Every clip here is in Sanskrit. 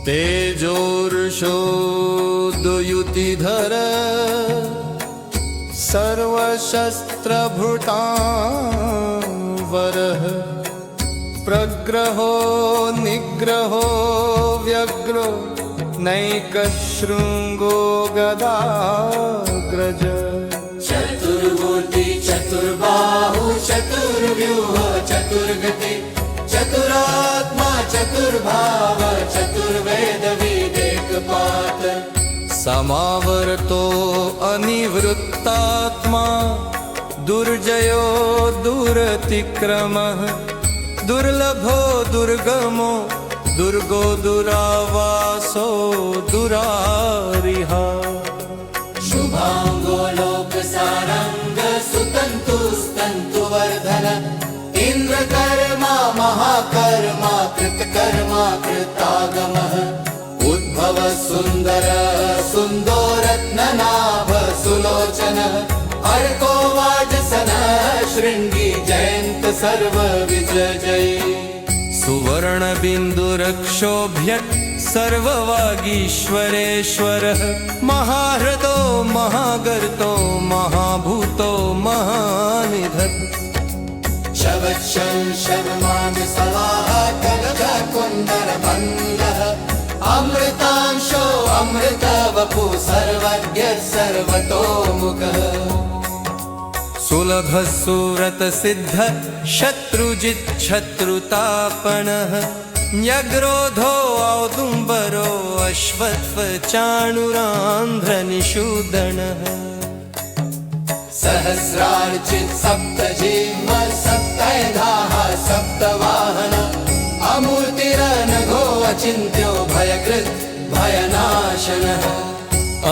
तेजोर्षोदयुतिधर सर्वशस्त्रभृतांवरः प्रग्रहो निग्रहो व्यग्रो नैकशृङ्गो गदाग्रज चतुर्मूर्ति चतुर्बाहु चतुर्व्यूह चतुर्गति चतुरात्मा चतुर्भाव चतुर्वेद विवेकपात समावर्तो अनिवृत्तात्मा दुर्जयो दुरतिक्रमः दुर्लभो दुर्गमो दुर्गो दुरावासो दुरारिहा शुभांगो लोक सारंग सुतंतु स्तंतु वर्धन इंद्रकर्मा महाकर्मा कृतकर्मा कृतागमः उद्भव सुंदर सुंदोरत्ननाभ सुलोचनः अर्को वाजसनः शृंगी जयंत सर्व विजयी सुवर्णबिन्दुरक्षोभ्यत् सर्ववागीश्वरेश्वरः महाहृदो महागर्तो महाभूतो महानिधत् शवमांग सलाह कनक कुंडल भंगः अमृतांशो अमृत वपु सर्वज्ञ सर्वतोमुखः सुलभः सुव्रतसिद्ध शत्रुजित् शत्रुतापनः न्यग्रोधो औदुम्बरो अश्वत्थचाणुरान्ध्रनिषूदनः सहस्रार्चित सप्तजीव सप्तधाः सप्तवाहन अमूर्तिरनघो अचिन्त्यो भयकृत् भयनाशनः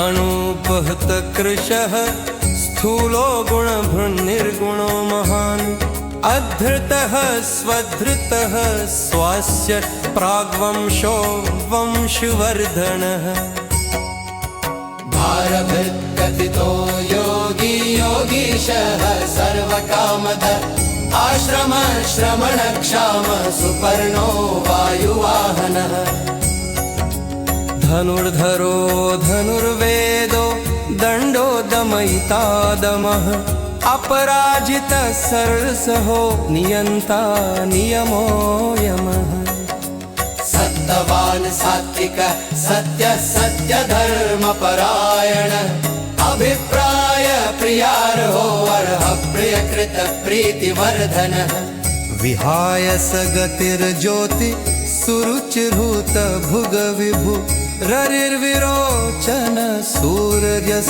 अणुपहत कृशः स्थूलो गुणभृन्निर्गुणो महान् अधृतः स्वधृतः स्वास्य प्राग्वंशो वंशवर्धनः भारभृत्कथितो योगी योगीशः सर्वकामद आश्रम श्रमणक्षाम सुपर्णो वायुवाहनः धनुर्धरो धनुर्वेदो दण्डो दमयिता दमः अपराजितः सरसहो नियन्ता नियमो यमः सत्यवान सात्विक सत्य सत्य धर्म परायण अभिप्राय प्रियार्हो अर्ह प्रियकृत प्रीतिवर्धन विहाय सगतिर्ज्योति सुरुचिर्भूत भुग विभु ररिर्विरोचन सूर्य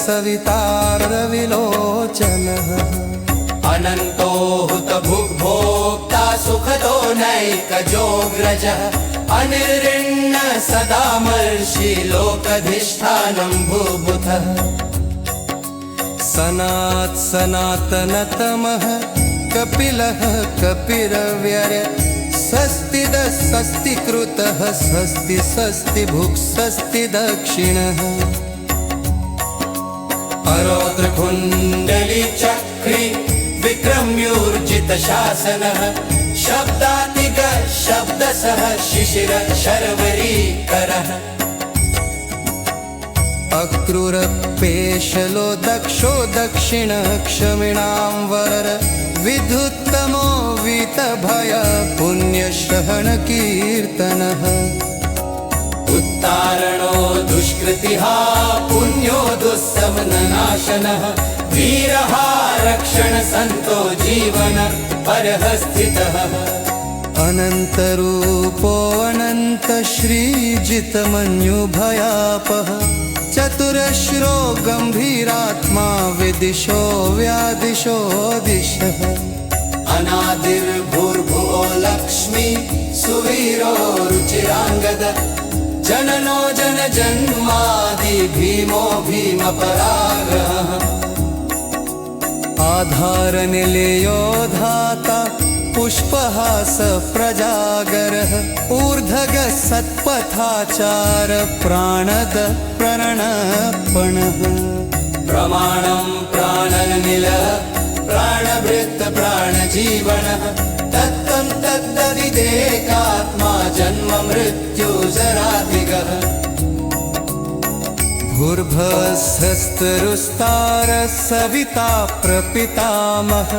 सवितारविलोचनः अनन्तो हुत भुग्भोक्ता सुखदो नैकजोग्रजः अनिर्ऋण्ण सदामर्षि लोकधिष्ठानं भूभुतः सनातनतमः कपिलः कपिरव्यय स्वस्तिदस्तिकृतः स्वस्ति स्वस्ति भुक् स्वस्ति दक्षिणः अरोद्रकुण्डली चक्री विक्रम्यूर्जित शासनः शब्दातिग शब्दसः शिशिर शर्वरीकरः अक्रूरपेशलो दक्षो दक्षिण क्षमिणां वरर विधुत्तमो वीतभय पुण्यश्रवण कीर्तनः उत्तारणो दुष्कृतिः पुण्यो दुःसमननाशनः वीरः रक्षण संतो जीवन परः स्थितः अनन्तरूपो अनन्त श्रीजितमन्युभयापः चतुरश्रो गम्भीरात्मा विदिशो व्यादिशो दिशः अनादिर्भूर्भुवो लक्ष्मी सुवीरो रुचिरांगद जननो जन जन्मादि भीमो भीमपरागः आधारनिलयो धाता पुष्पहास प्रजागरः ऊर्ध्वगः सत्पथाचार प्राणद प्रणपणः प्रमाणं प्राणनिल प्राणभृत् प्राणजीवनः तत्त्वं तद्दविदेकात्मा जन्म मृत्यु जराति खगः भूर्भुवस्सस्तरुस्तार सविता प्रपितामह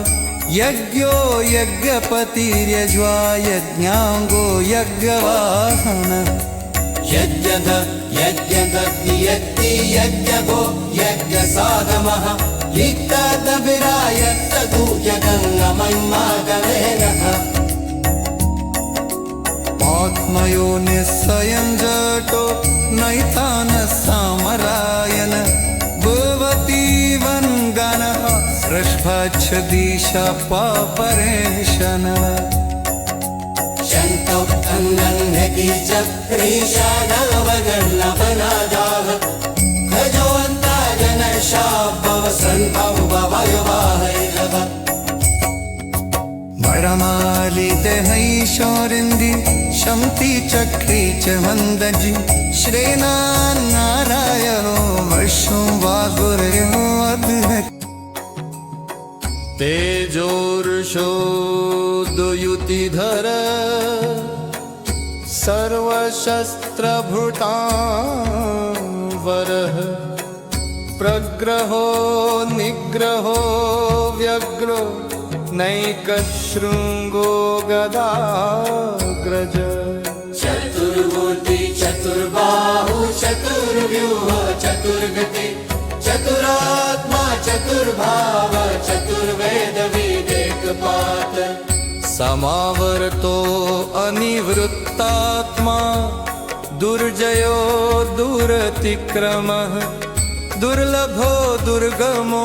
यज्ञो यज्ञपतिर्यज्वा यज्ञाङ्गो यज्ञवाहनः यज्ञद यज्ञदग्नि यज्ञि यज्ञगो यज्ञसाधमः लिप्तदभिरायत्तदूयगङ्गमय्मागवेनः आत्मयो निस्सयं जटो नैतान सामरायन भवती वन्गनः सृष्भच्छदिशा पापरेशन शन्तौ अङ्गन्धकी चक्रीशानवगर्णपनादाः खजोऽन्ताजनशाभव सन्भववयवाहैरव मरमालिते हैशोरिन्दी शम्ति चक्री च मन्दजि श्रेणा नारायणो वर्षं वागुर्यो अद्भुत तेजोर्षोदयुतिधर सर्वशस्त्रभृतां प्रग्रहो निग्रहो व्यग्रो नैकशृङ्गो गदाग्रज चतुर्मूर्ति चतुर्बाहु चतुर्व्यूह चतुर्गति चतुरात्मा चतुर्भाव चतुर्वेद विवेकपात समावर्तो अनिवृत्तात्मा दुर्जयो दुरतिक्रमः दुर्लभो दुर्गमो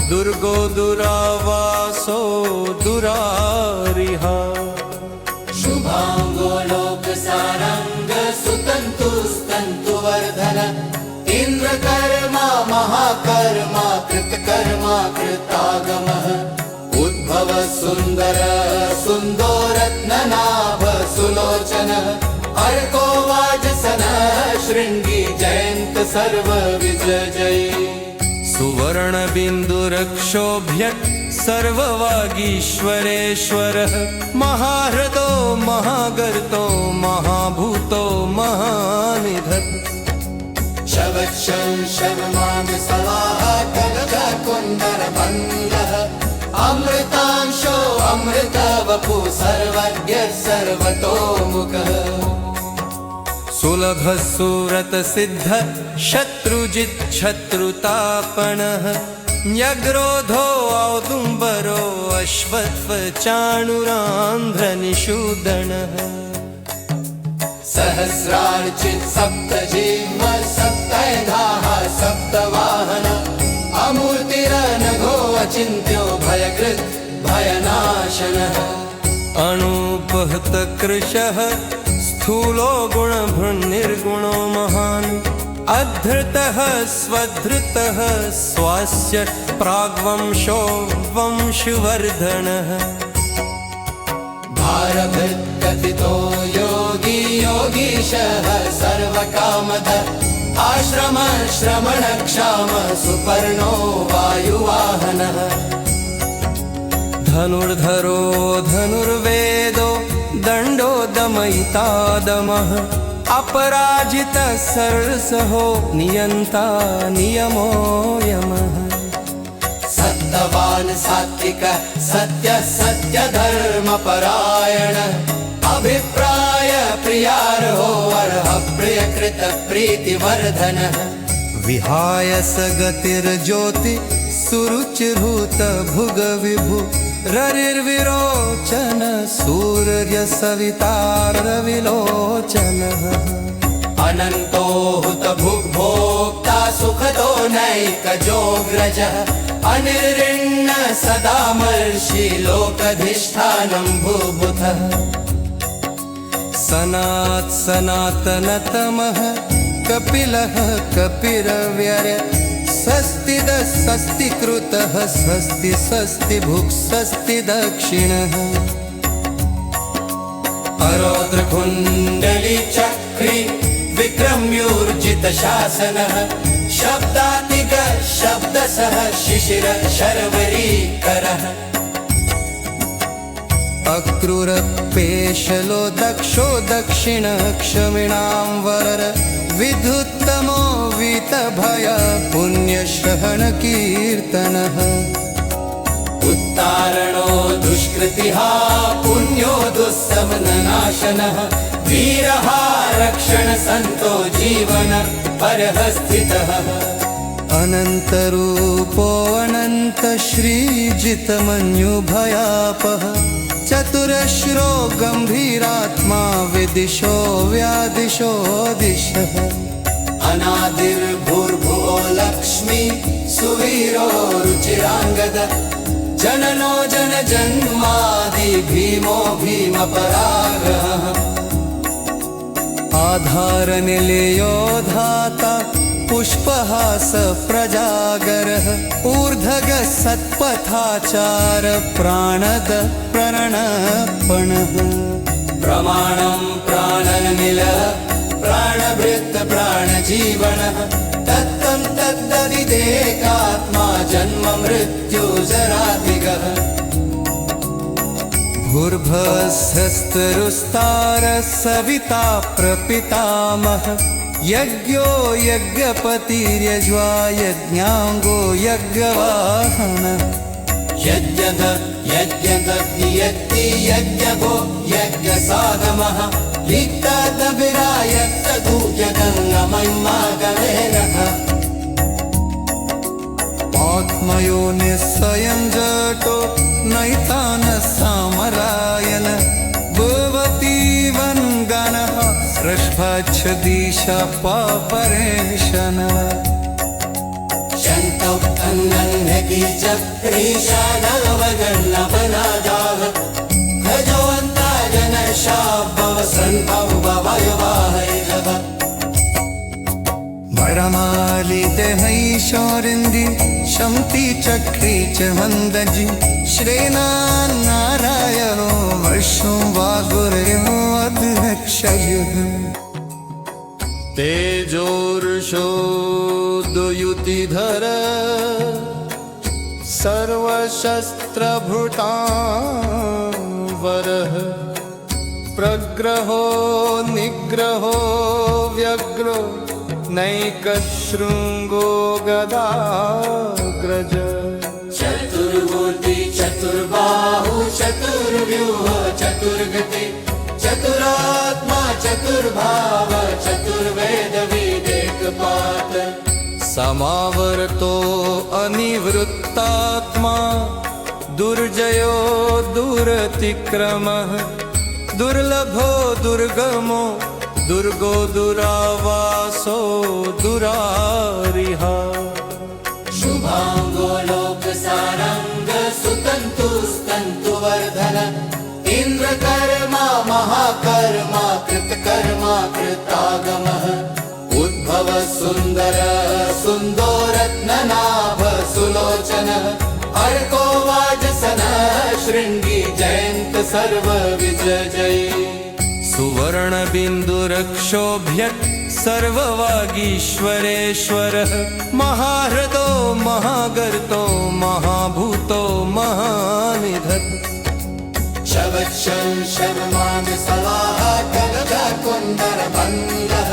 दुर्गो दुरावासो दुरारिहा शुभांगो लोकसारंग सुतंतुस्तंतुवर्धन इंद्रकर्मा महाकर्मा कृतकर्मा कृतागमः उद्भव सुंदर सुन्दोरत्ननाभ सुलोचनः अर्को वाजसनः शृंगी जयंत सर्व विजयी सुवर्णबिन्दुरक्षोभ्य सर्ववागीश्वरेश्वरः महाहृदो महागर्तो महाभूतो महानिधत् शवक्षं शवमांग सवाहा कनककुन्दर बन्धः अमृतांशो अमृतवपु सर्वज्ञ सर्वतोमुखः सुलभ सुरत सिद्ध शत्रुजित् शत्रुतापनः न्यग्रोधो औदुम्बरो अश्वत्थ चाणुरान्ध्रनिषूदनः सहस्रार्चित सप्तजिह्व सप्तैधाः सप्तवाहन अमूर्तिरनघो अचिन्त्यो भयकृत् भयनाशनः अणुपहत कृशः स्थूलो गुणभृन्निर्गुणो महान् अधृतः स्वधृतः स्वास्य प्राग्वंशो वंशवर्धनः भारभृत्कथितो योगी योगीशः सर्वकामद आश्रम श्रमण क्षाम सुपर्णो वायुवाहनः धनुर्धरो धनुर्वेदो दण्डो दमयितादमः अपराजितः सरसहो नियन्ता नियमो यमः सत्यवान सात्विक सत्य सत्य धर्म परायण अभिप्राय प्रियार्हो अर्ह प्रियकृत प्रीतिवर्धन विहाय सगतिर्ज्योति सुरुचिर्भूत भुग विभु ररिर्विरोचन सूर्य सवितारविलोचनः अनन्तो हुत भुग्भोक्ता सुखदो नैकजोग्रजः अनिर्ऋण्ण सदामर्षि लोकधिष्ठानं भूभुतः सनात् सनातनतमः कपिलः कपिरव्यय स्वस्तिदः स्वस्तिकृतः स्वस्ति स्वस्ति भुक् स्वस्ति दक्षिणः अरौद्रकुण्डली चक्री विक्रम्यूर्जित शासनः शब्दातिग शब्दसः शिशिर शर्वरीकरः अक्रूरपेशलो दक्षो दक्षिण क्षमिणां वरर विधुत्तमो वीतभय पुण्यश्रहण कीर्तनः उत्तारणो दुष्कृतिः पुण्यो दुःसमननाशनः वीरः रक्षणसन्तो जीवन परः स्थितः अनन्तरूपो अनन्त श्रीजितमन्युभयापः चतुरश्रो गम्भीरात्मा विदिशो व्यादिशो दिशः अनादिर्भूर्भुवो लक्ष्मी सुवीरो रुचिराङ्गद जननो जनजन्मादि भीमो भीमपरागः आधारनिलयो धाता पुष्पहास प्रजागरः ऊर्ध्वगः सत्पथाचार प्राणद प्रणपणः प्रमाणं प्राणनिल प्राणभृत् प्राणजीवनः तत्तं तद्ददिदेकात्मा जन्म मृत्यु जरादिगः भूर्भस्वस्तरुस्तार सविता प्रपितामह यज्ञो यज्ञपतिर्यज्वा यज्ञाङ्गो यज्ञवाहनः यज्ञद यज्ञदग्नि यज्ञि यज्ञगो यज्ञसागमः लिप्तदभिरायत्तदूयगङ्गमय्मागवेरः आत्मयो निस्वयं जटो नैतान सामरायन भवती वन्गनः सृष्भच्छदिशा पापरेशनः शन्तोक्तन्नन्यकीचक्रीशानवगन्नपनादाः भजवन्ता जनशाभव सन्भववयवाहैरव वरमालितहैशोरिन्दि शम्ति चक्री च मन्दजि श्रेणानारायणो वर्षो वागुर्यो अध्यक्षयुः तेजोर्षोदयुतिधर सर्वशस्त्रभृतां प्रग्रहो निग्रहो व्यग्रो नैकशृङ्गो गदाग्रज चतुर्मूर्ति चतुर्बाहु चतुर्व्यूह चतुर्गति चतुरात्मा चतुर्भाव चतुर्वेद विवेकपात समावर्तो अनिवृत्तात्मा दुर्जयो दुरतिक्रमः दुर्लभो दुर्गमो दुर्गो दुरावासो दुरारिहा शुभांगो लोकसारंग सुतंतुस्तंतुवर्धन इंद्रकर्मा महाकर्मा कृतकर्मा कृतागमः उद्भव सुंदर सुन्दोरत्ननाभ सुलोचनः अर्को वाजसनः शृङ्गी जयन्त सर्वविजयी सुवर्णबिन्दुरक्षोभ्यत् सर्ववागीश्वरेश्वरः महाहृदो महागर्तो महाभूतो महानिधत् शवमानसवाहा कनककुन्दरबन्धः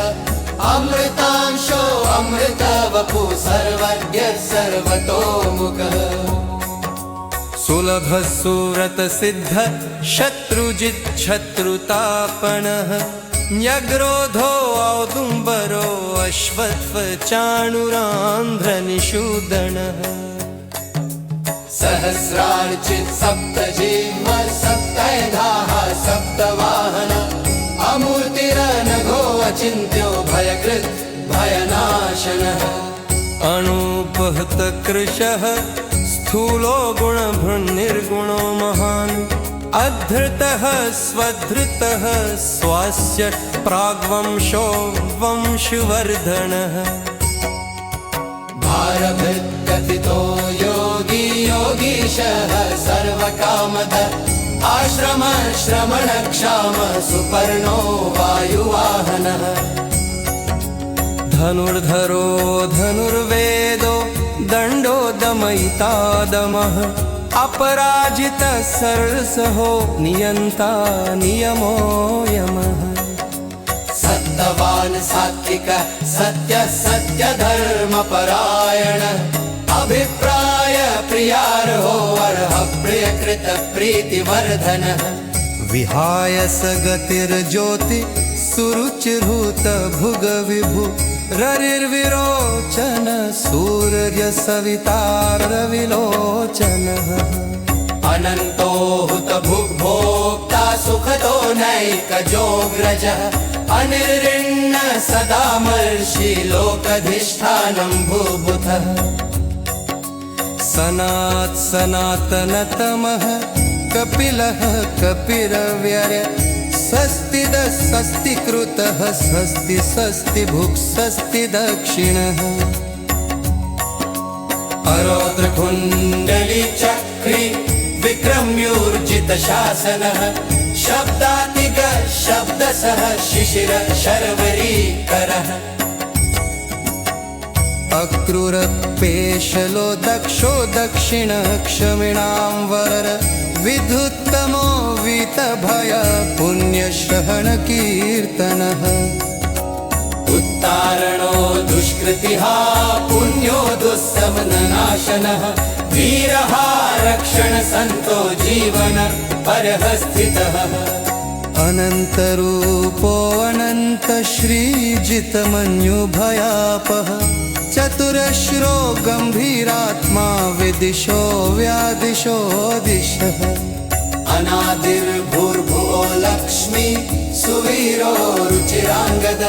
अमृतांशो अमृतवपु सर्वज्ञ सर्वतोमुखः सुलभसुव्रतसिद्ध शत्रुजित् शत्रुतापनः न्यग्रोधो औदुम्बरो अश्वत्थचाणुरान्ध्रनिषूदनः सहस्रार्चित सप्तजीव सप्तैधाः सप्तवाहन अमूर्तिरनघो अचिन्त्यो भयकृत् भयनाशनः अणुपहतकृशः स्थूलो गुणभृन्निर्गुणो महान् अधृतः स्वधृतः स्वास्य प्राग्वंशो वंशवर्धनः भारभृत्कथितो योगी योगीशः सर्वकामद आश्रम श्रमणक्षाम सुपर्णो वायुवाहनः धनुर्धरो धनुर्वेदो दण्डो दमयिता दमः अपराजित सरसहो नियंता नियमो यमः सत्यवान सात्विक सत्य सत्य धर्म परायण अभिप्राय प्रियार्हो अर्ह प्रियकृत प्रीतिवर्धन विहाय सगतिर्ज्योति सुरुचिर्भूत भुग विभु ररिर्विरोचन सूर्य सवितारविलोचनः अनन्तो हुत भुग्भोक्ता सुखदो नैकजोग्रजः अनिर्ऋण्ण सदामर्षि लोकधिष्ठानं भूभुतः सनातनतमः कपिलः कपिरव्यय स्वस्तिकृतः स्वस्ति भुक् स्वस्ति दक्षिणः अरौद्रकुण्डली चक्री विक्रम्यूर्जित शासनः शब्दातिग शब्दसः शिशिर शर्वरीकरः अक्रूरपेशलो दक्षो दक्षिण क्षमिणां वरर विधुत्तमो वीतभय पुण्यश्रहण कीर्तनः उत्तारणो दुष्कृतिः पुण्यो दुःसमननाशनः वीरः रक्षण संतो जीवन परः स्थितः अनन्तरूपो अनन्त श्रीजितमन्युभयापः चतुरश्रो गम्भीरात्मा विदिशो व्यादिशो दिशः अनादिर्भूर्भुवो लक्ष्मी सुवीरो रुचिराङ्गद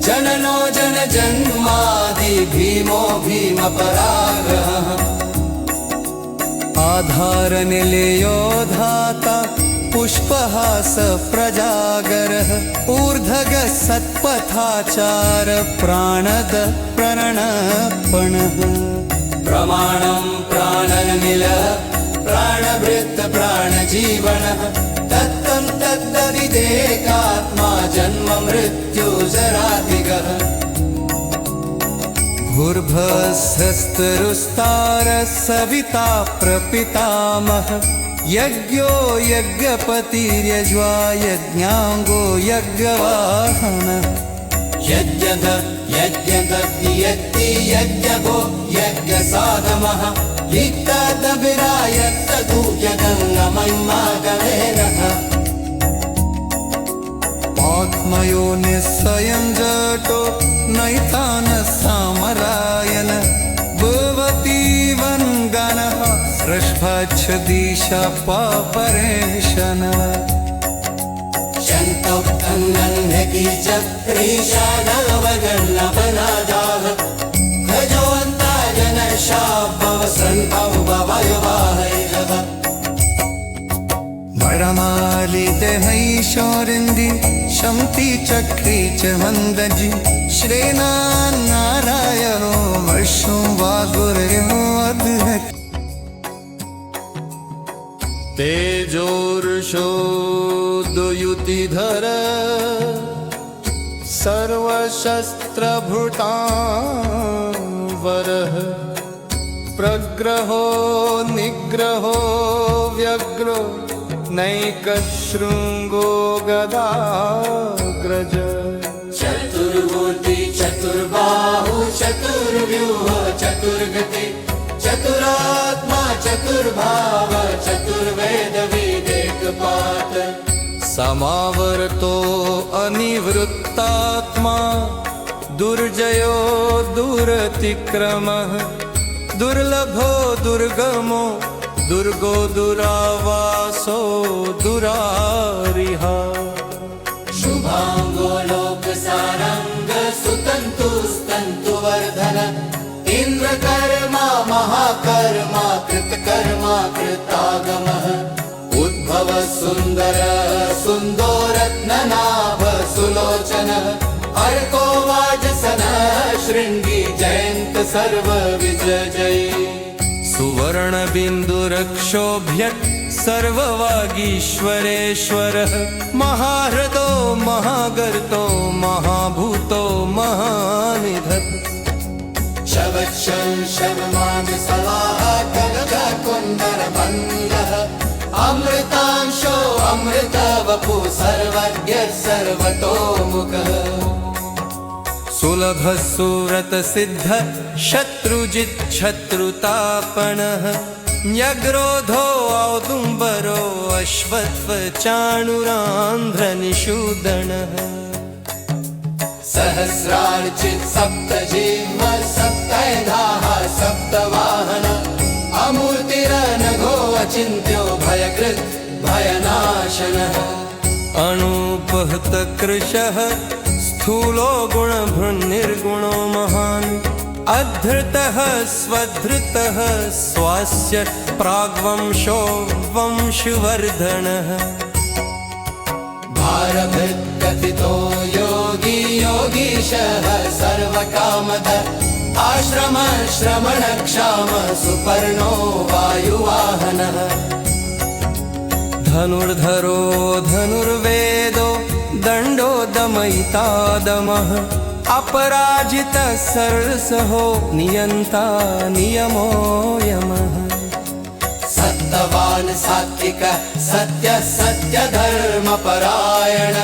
जननो जन जन्मादि भीमो भीमपरागः आधारनिलयो धाता पुष्पहास प्रजागरः ऊर्ध्वग सत्पथाचार प्राणद प्रणपणः प्रमाणं प्राणनिल प्राणभृत् प्राणजीवनः तत्तं तद्दविदेकात्मा जन्म मृत्यु जरादिगः भूर्भस्वस्तरुस्तार सविता प्रपितामह यज्ञो यज्ञपतिर्यज्वा यज्ञाङ्गो यज्ञवाहनः यज्ञदग्नि यज्ञगो यज्ञसाधमः लिप्तदभिरायत्तदूयगङ्गमय्मागवेरः आत्मयो निस्सयं जटो नैतान सामरायण भवती वन्गनः सृष्भच्छदिशपरेशनः शन्तोक्तङ्गन्धकी चक्रीशानवगन्नपनादाः भजवन्ता जनशाभव सन्भवयवाहैरः वरमालिते हैशोरिन्दी शम्ति चक्री च मन्दजि श्रेणान्नारायणो वर्षो वागुर्यो अद्भुत तेजोर्षोदयुतिधर सर्वशस्त्रभृतां प्रग्रहो निग्रहो व्यग्रो नैकशृङ्गो गदाग्रज चतुर्मूर्ति चतुर्बाहु चतुर्व्यूह चतुर्गति चतुरात्मा चतुर्भाव चतुर्वेद विवेकपात समावर्तो अनिवृत्तात्मा दुर्जयो दुरतिक्रमः दुर्लभो दुर्गमो दुर्गो दुरावासो दुरारिहा शुभांगो लोकसारंग सुतंतुस्तंतुवर्धन इंद्रकर्मा महाकर्मा कृतकर्मा कृतागमः उद्भव सुंदर सुन्दोरत्ननाभ सुलोचनः अर्को वाजसनः शृंगी जयंत सर्व विजयी सुवर्णबिन्दुरक्षोभ्यत् सर्ववागीश्वरेश्वरः महाहृदो महागर्तो महाभूतो महानिधत् शवच्छं शवमानसवाः कनककुन्दरबन्धः वपु सर्वज्ञ सर्वतोमुखः सुलभ सुव्रत सिद्ध शत्रुजित् शत्रुतापनः न्यग्रोधो औदुम्बरो अश्वत्थ चाणुरान्ध्रनिषूदनः सहस्रार्चित् सप्तजिह्व सप्तैधाः सप्तवाहन अमूर्तिरनघो अचिन्त्यो भयकृत् भयनाशनः अणुपहत कृशः स्थूलो गुणभृन्निर्गुणो महान् अधृतः स्वधृतः स्वास्य प्राग्वंशो वंशवर्धनः भारभृत्कथितो योगी योगीशः सर्वकामद आश्रम श्रमणक्षाम सुपर्णो वायुवाहनः धनुर्धरो धनुर्वेदो दण्डो दमयिता दमः अपराजितः सरसहो नियन्ता नियमो यमः सत्तवान् सात्विक सत्य सत्यधर्मपरायण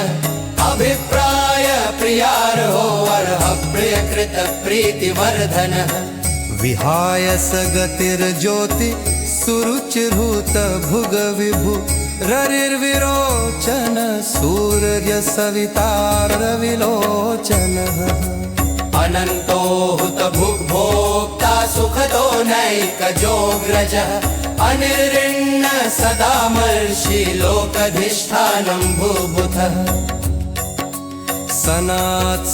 अभिप्राय प्रियार्हो अर्ह प्रियकृत प्रीतिवर्धनः विहाय स गतिर्ज्योति सुरुचिर्भूत भुग विभु ररिर्विरोचन सूर्य सवितारविलोचनः अनन्तो हुत भुग्भोक्ता सुखदो नैकजोग्रजः अनिर्ऋण्ण सदामर्षि लोकधिष्ठानं भूभुतः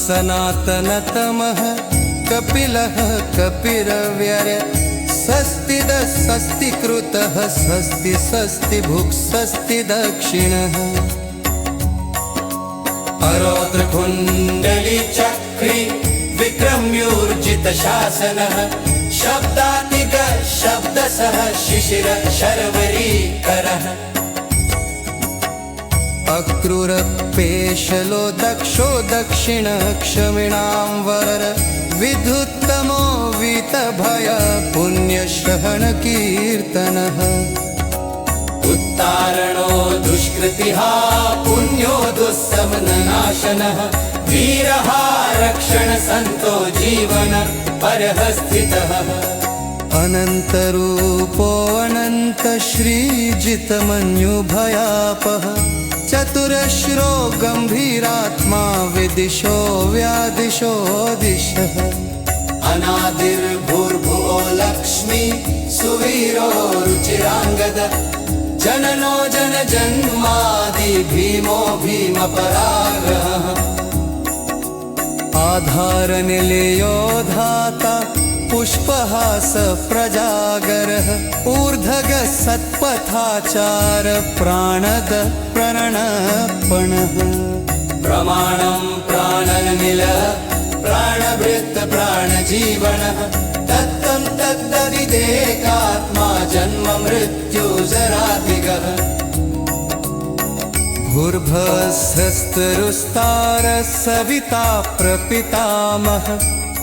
सनातनतमः कपिलः कपिरव्यय स्वस्तिदः स्वस्तिकृतः स्वस्ति स्वस्ति भुक् स्वस्ति दक्षिणः अरोद्रकुण्डली चक्री विक्रम्यूर्जित शासनः शब्दातिग शब्दसः शिशिर शर्वरीकरः अक्रूरपेशलो दक्षो दक्षिण क्षमिणां वर विधुत्तमो वीतभय पुण्यश्रवण कीर्तनः उत्तारणो दुष्कृतिः पुण्यो दुःसमननाशनः वीरः रक्षण सन्तो जीवन परः स्थितः अनन्तरूपो अनन्त श्रीजितमन्युभयापः चतुरश्रो गम्भीरात्मा विदिशो व्यादिशो दिशः अनादिर्भूर्भुवो लक्ष्मी सुवीरो रुचिराङ्गद जननो जन जन्मादि भीमो भीमपराग्रहः आधारनिलयो धाता पुष्पहास प्रजागरः ऊर्ध्वग सत्पथाचार प्राणद प्रणपणः प्रमाणं प्राणनिल प्राणभृत् प्राणजीवनः तत्तं तद्दविदेकात्मा जन्म मृत्यु जरातिगः भूर्भस्वस्तरुस्तार सविता प्रपितामह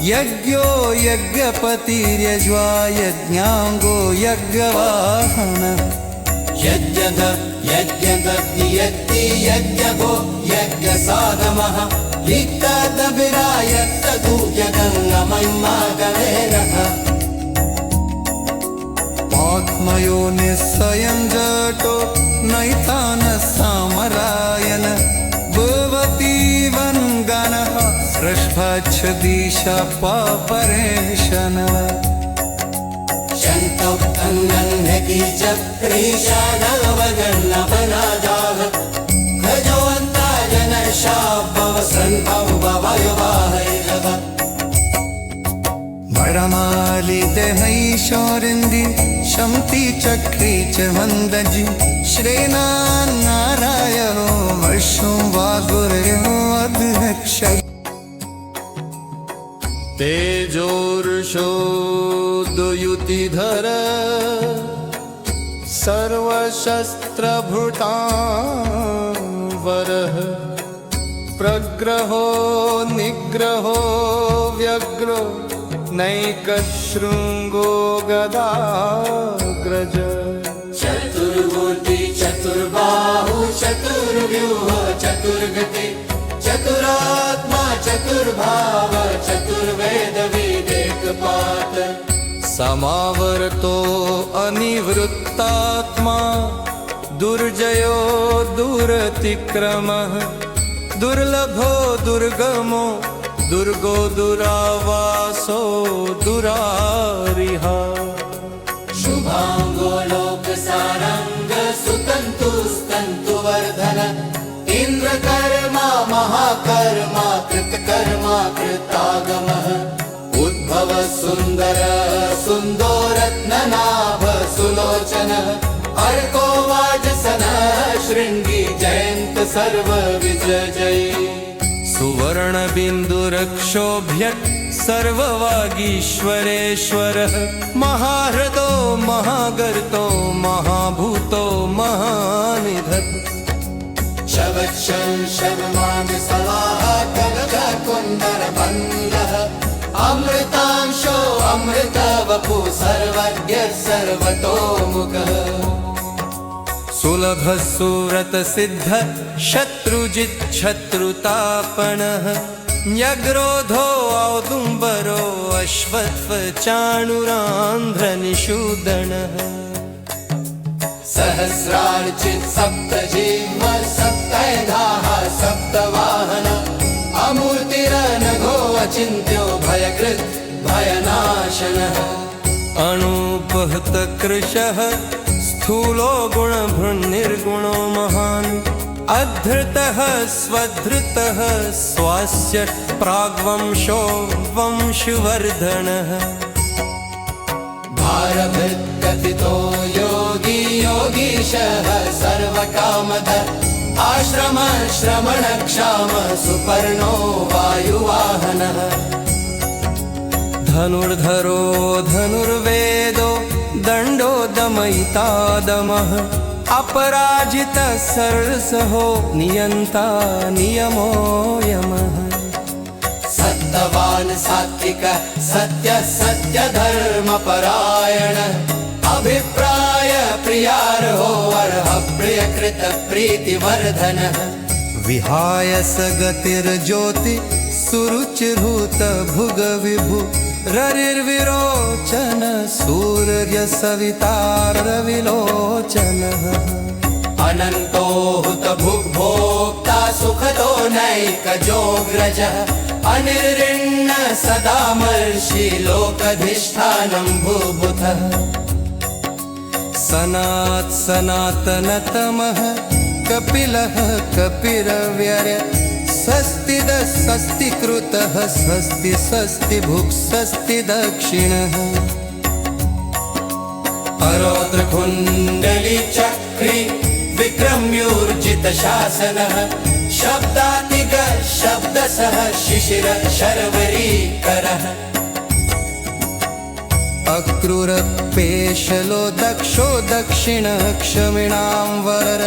यज्ञो यज्ञपतिर्यज्वा यज्ञाङ्गो यज्ञवाहनः यज्ञद यज्ञदग्नि यज्ञि यज्ञगो यज्ञसाधमः लिप्तदभिरायत्तदूयगङ्गमयिमागणेनः आत्मयो निस्सयं जटो नैतान सामरायण भवतीवन् गणः सृष्भच्छदिशपरेशनः शन्तोक्तङ्गन्धकी चक्रीशानवगण्णपनादाः खजोऽन्ता जनशाभव सन्भववायुवाहैरः वरमालिदेहैशोरिन्दी शम्ति चक्री च वन्दजि श्रीनारायणो वर्षो वागुर्यो अध्यक्ष तेजोर्षोदयुतिधर सर्वशस्त्रभृतां प्रग्रहो निग्रहो व्यग्रो नैकशृङ्गो गदाग्रज चतुर्भुति चतुर्बाहु चतुर्व्यूह चतुर्गति चतुरात्मा चतुर्भाव चतुर्वेद विवेकपात समावर्तो अनिवृत्तात्मा दुर्जयो दुरतिक्रमः दुर्लभो दुर्गमो दुर्गो दुरावासो दुरारिहा शुभांगो लोकसारंग सुतंतुस्तंतुवर्धन इंद्रकर्मा महाकर्मा कृतकर्मा कृतागमः उद्भव सुंदर सुंदोरत्ननाभ सुलोचनः अर्को वाजसनः शृंगी जयंत सर्व विजयी सुवर्णबिन्दुरक्षोभ्यत् सर्ववागीश्वरेश्वरः महाहृदो महागर्तो महाभूतो महानिधत् शवमांग सलाह कनक कुंदर बंदः अमृतांशो अमृत वपु सर्वज्ञ सर्वतोमुखः सुलभ सुव्रत सिद्ध शत्रुजित शत्रुतापणः न्यग्रोधो औदुम्बरो अश्वत्थ चाणुरान्ध्रनिषूदनः सहस्रार्चित सप्तजीव सप्तैधाः सप्तवाहन अमूर्तिरनघो अचिन्त्यो भयकृत् भयनाशनः अणुपहत कृशः स्थूलो गुणभृन्निर्गुणो महान् अधृतः स्वधृतः स्वास्य प्राग्वंशो वंशवर्धनः भारभृत्कथितो योगी योगीशः सर्वकामद आश्रम श्रमण क्षाम सुपर्णो वायुवाहनः धनुर्धरो धनुर्वेदो दण्डो दमयिता दमः अपराजितः सरसहो नियन्ता नियमो यमः सत्यवान सात्विक सत्य सत्य धर्म परायण अभिप्राय प्रियार्हो अर्ह प्रिय कृत प्रीति वर्धनः विहाय सगतिर्ज्योति सुरुचिर्भूत भुग विभु ररिर्विरोचन सूर्य सवितारविलोचनः अनन्तो हुत भुग्भोक्ता सुखदो नैकजोग्रजः अनिर्ऋण्ण सदामर्षि लोकधिष्ठानं भूभुतः सनातनतमः कपिलः कपिरव्यय स्वस्तिदः स्वस्तिकृतः स्वस्ति स्वस्ति भुक् स्वस्ति दक्षिणः अरोद्रकुण्डली चक्री विक्रम्यूर्जित शासनः शब्दातिग शब्दसः शिशिर शर्वरीकरः अक्रूरपेशलो दक्षो दक्षिण क्षमिणां वर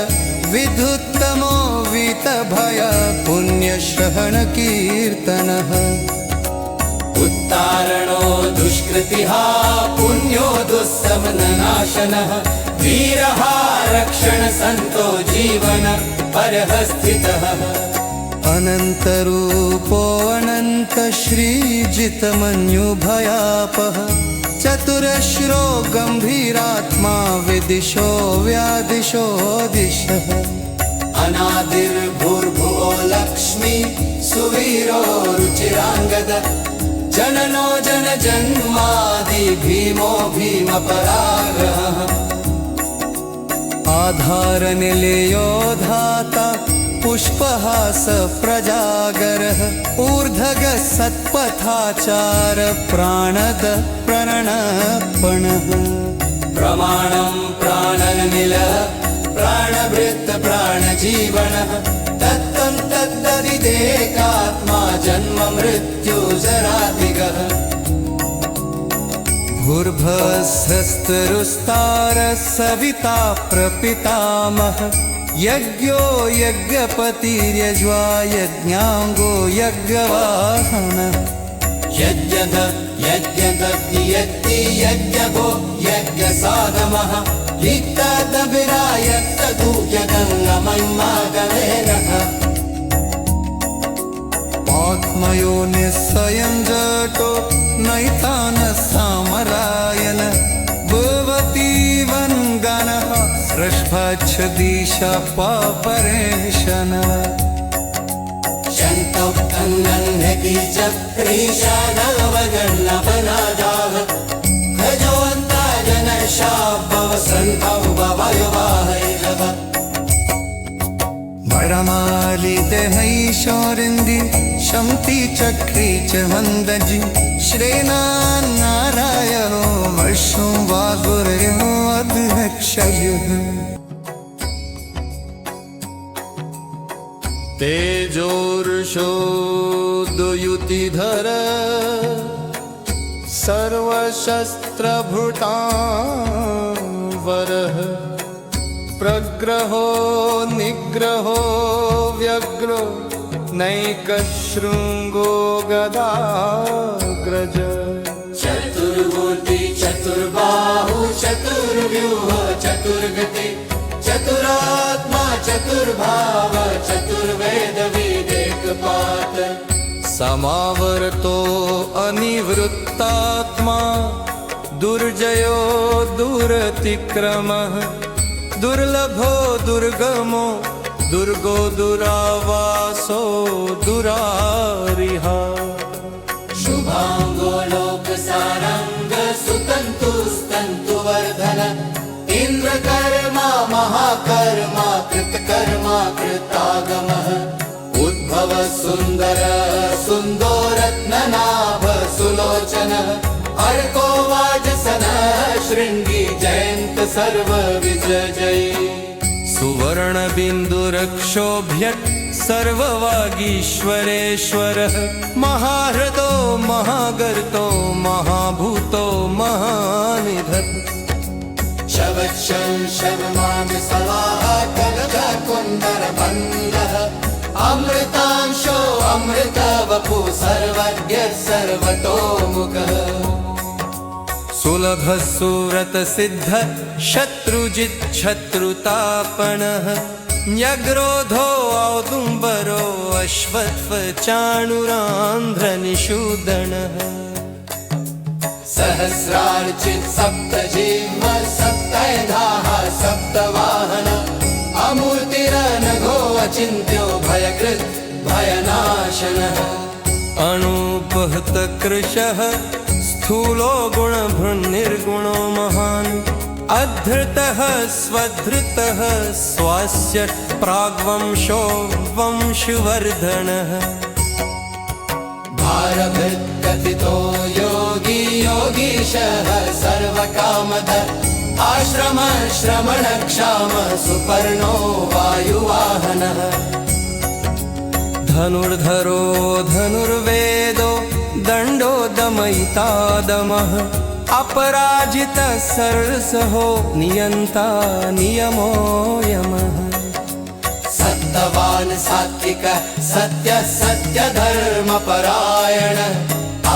विधुत्तमो वीतभय पुण्यश्रवण कीर्तनः उत्तारणो दुष्कृतिः पुण्यो दुःसमननाशनः वीरः रक्षण संतो जीवन परः स्थितः अनन्तरूपो अनन्त श्रीजितमन्युभयापः चतुरश्रो गम्भीरात्मा विदिशो व्यादिशो दिशः अनादिर्भूर्भुवो लक्ष्मी सुवीरो रुचिरांगद जननो जन जन्मादि भीमो भीमपराग्रहः आधारनिलयो धाता पुष्पहास प्रजागरः ऊर्ध्वगः सत्पथाचार प्राणद प्रणपणः प्रमाणं प्राणनिल प्राणभृत् प्राणजीवनः तत्तं तद्ददिदेकात्मा जन्म मृत्यु जरादिगः भूर्भस्वस्तरुस्तार सविता प्रपितामह यज्ञो यज्ञपतिर्यज्वा यज्ञांगो यज्ञवाहनः यज्ञद यज्ञदग्नि यज्ञ यज्ञगो यज्ञसाधमः लिप्तदभिरायक्तगूह्यगङ्गमय्मागमेरः आत्मयो निस्सयं जटो नैतान सामरायन भवती वन्गनः सृष्भच्छदीशा पापरेशन शन्तौ अङ्गन्धकी च क्रीशानवगण्णपनादाः भजोऽन्ताजनशाभव सन्तौ भवयवाहैरव वरमालिते हैशोरिन्दी शम्ति चक्री च मन्दजि श्रेणान्नारायणो वर्षं वागुर्यो अध्यक्षयुः तेजोर्षोदयुतिधर सर्वशस्त्रभृतां प्रग्रहो निग्रहो व्यग्रो नैकशृङ्गो गदाग्रज चतुर्मूर्ति चतुर्बाहु चतुर्व्यूह चतुर्गति चतुरात्मा चतुर्भाव चतुर्वेद विदेकपात समावर्तो अनिवृत्तात्मा दुर्जयो दुरतिक्रमः दुर्लभो दुर्गमो दुर्गो दुरावासो दुरारिहा शुभांगो लोकसारंग सुतंतुस्तंतुवर्धन इंद्रकर्मा महाकर्मा कृतकर्मा कृतागमः उद्भव सुंदर सुंदोरत्ननाभ सुलोचन अर्को वाजसन शृंगी जयंत सर्व विजयी सुवर्णबिन्दुरक्षोभ्यत् सर्ववागीश्वरेश्वरः महाहृदो महागर्तो महाभूतो महानिधत् शवच्छं शवमाग सवाहा कलगा कुंदर बंदः अमृतांशो अमृतवपु सर्वज्ञ सर्वतोमुखः सुलभः सुव्रतसिद्ध शत्रुजित् शत्रुतापणः न्यग्रोधो औदुम्बरो अश्वत्थचाणुरान्ध्रनिषूदनः सहस्रार्चित सप्तजिह्व सप्तधाः सप्तवाहन अमूर्तिरनघो अचिन्त्यो भयकृत् भयनाशनः अणुपहतकृशः स्थूलो गुणभृन्निर्गुणो महान् अधृतः स्वधृतः स्वास्य प्राग्वंशो वंशवर्धनः भारभृत्कथितो योगी योगीशः सर्वकामद आश्रम श्रमणक्षाम सुपर्णो वायुवाहनः धनुर्धरो धनुर्वेदो दण्डो दमयिता दमः अपराजितः सरसहो नियन्ता नियमो यमः सत्यवान सात्विक सत्य सत्य धर्म परायण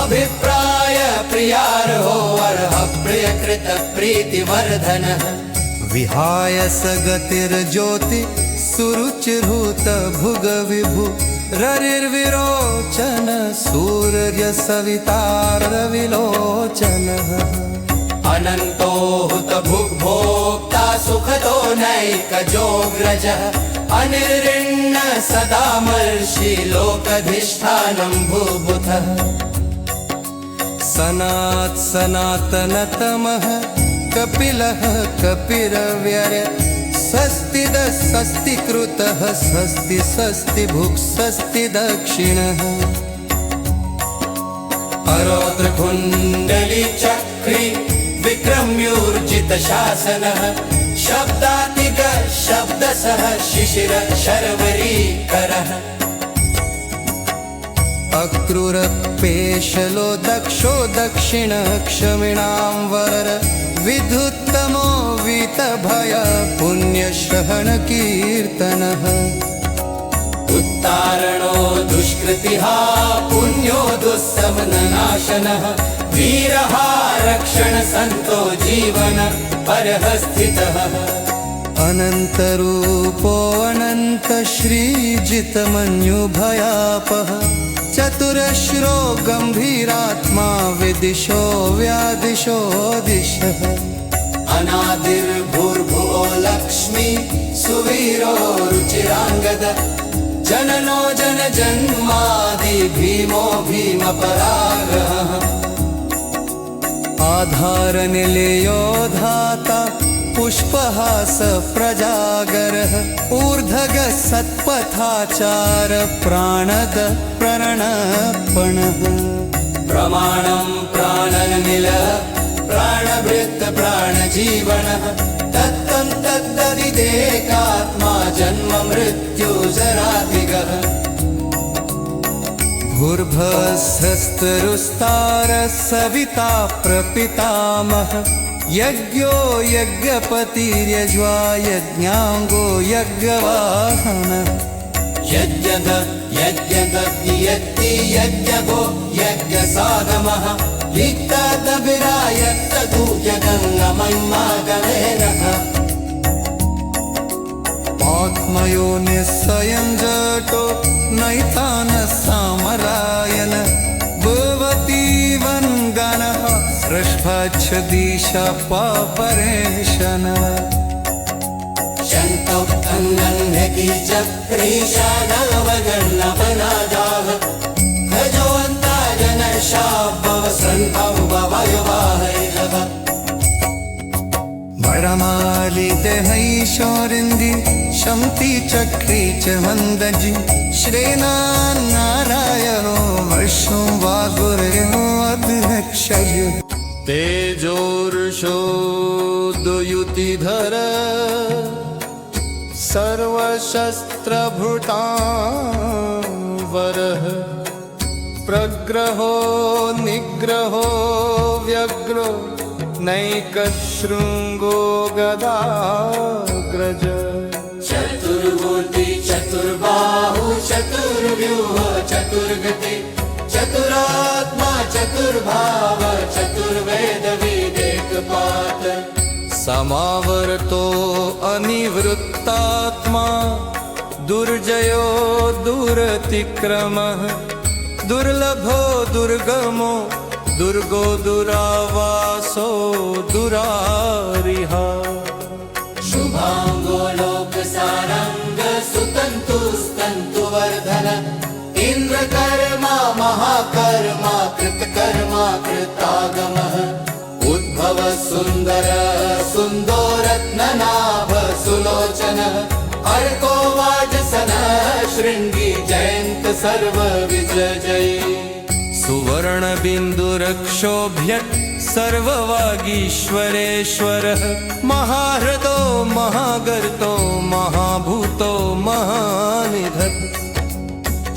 अभिप्राय प्रियार्हो अर्ह प्रियकृत प्रीतिवर्धन विहाय सगतिर्ज्योति सुरुचिर्भूत भुग विभु ररिर्विरोचन सूर्य सवितारविलोचनः अनन्तो हुत भुग्भोक्ता सुखदो नैकजोग्रजः अनिर्ऋण्ण सदामर्षि लोकधिष्ठानं भूभुतः सनातनतमः कपिलः कपिरव्यय स्वस्तिदस्तिकृतः स्वस्ति स्वस्ति भुक् स्वस्ति दक्षिणः अरोद्रकुण्डली चक्री विक्रम्यूर्जित शासनः शब्दातिग शब्दसः शिशिर शर्वरीकरः अक्रूरपेशलो दक्षो दक्षिण क्षमिणां वर विधुत्तमो वीतभय पुण्यश्रहण कीर्तनः उत्तारणो दुष्कृतिः पुण्यो दुस्सम स्वप्ननाशनः वीरः रक्षणसन्तो जीवन परः स्थितः अनन्तरूपो अनन्तश्रीजितमन्युभयापः चतुरश्रो गम्भीरात्मा विदिशो व्यादिशो दिशः अनादिर्भूर्भुवो लक्ष्मी सुवीरो रुचिराङ्गद जननो जनजन्मादि भीमो भीमपरागः आधारनिलयो धाता पुष्पहास प्रजागरः ऊर्ध्वगः सत्पथाचार प्राणद प्रणपणः प्रमाणं प्राणनिल प्राणभृत् प्राणजीवनः तत्तं तद्ददिदेकात्मा जन्म मृत्युजरातिगः भूर्भस्वस्तरुस्तारः सविता प्रपितामह यज्ञो यज्ञपतिर्यज्वा यज्ञाङ्गो यज्ञवाहनः यज्ञद यज्ञदग्नि यज्ञि यज्ञगो यज्ञसाधमः लिप्तदभिरायत्तदूयगङ्गमय्मागणेनः आत्मयो निस्सयं जटो नैतानः सामरायण भवतीवन् गणः सृष्भच्छदिशपरेशनः शन्तोक्तन्नह्नकी चक्रीशानवगण्णपनादाः भजोऽन्ता जनशाभवसन्तं भवयवाहैरः वरमालिते हैशोरिन्दी शम्ति चक्री च मन्दजि श्रीनारायणो वर्षं वागुर्यो अध्यक्षय तेजोर्षोदयुतिधर सर्वशस्त्रभृतां प्रग्रहो निग्रहो व्यग्रो नैकशृङ्गो गदाग्रज चतुर्मूर्ति चतुर्बाहु चतुर्व्यूह चतुर्गति चतुरात्मा चतुर्भाव चतुर्वेद विवेकपात समावर्तो अनिवृत्तात्मा दुर्जयो दुरतिक्रमः दुर्लभो दुर्गमो दुर्गो दुरावासो दुरारिहा शुभांगो लोकसारंग सुतंतुस्तंतुवर्धन इंद्रकर्मा महाकर्मा कृतकर्मा कृतागमः उद्भव सुंदर सुन्दोरत्ननाभ सुलोचनः अर्को वाजसनः शृंगी जयंत सर्व विजयी सुवर्णबिन्दुरक्षोभ्यत् सर्ववागीश्वरेश्वरः महाहृदो महागर्तो महाभूतो महानिधत्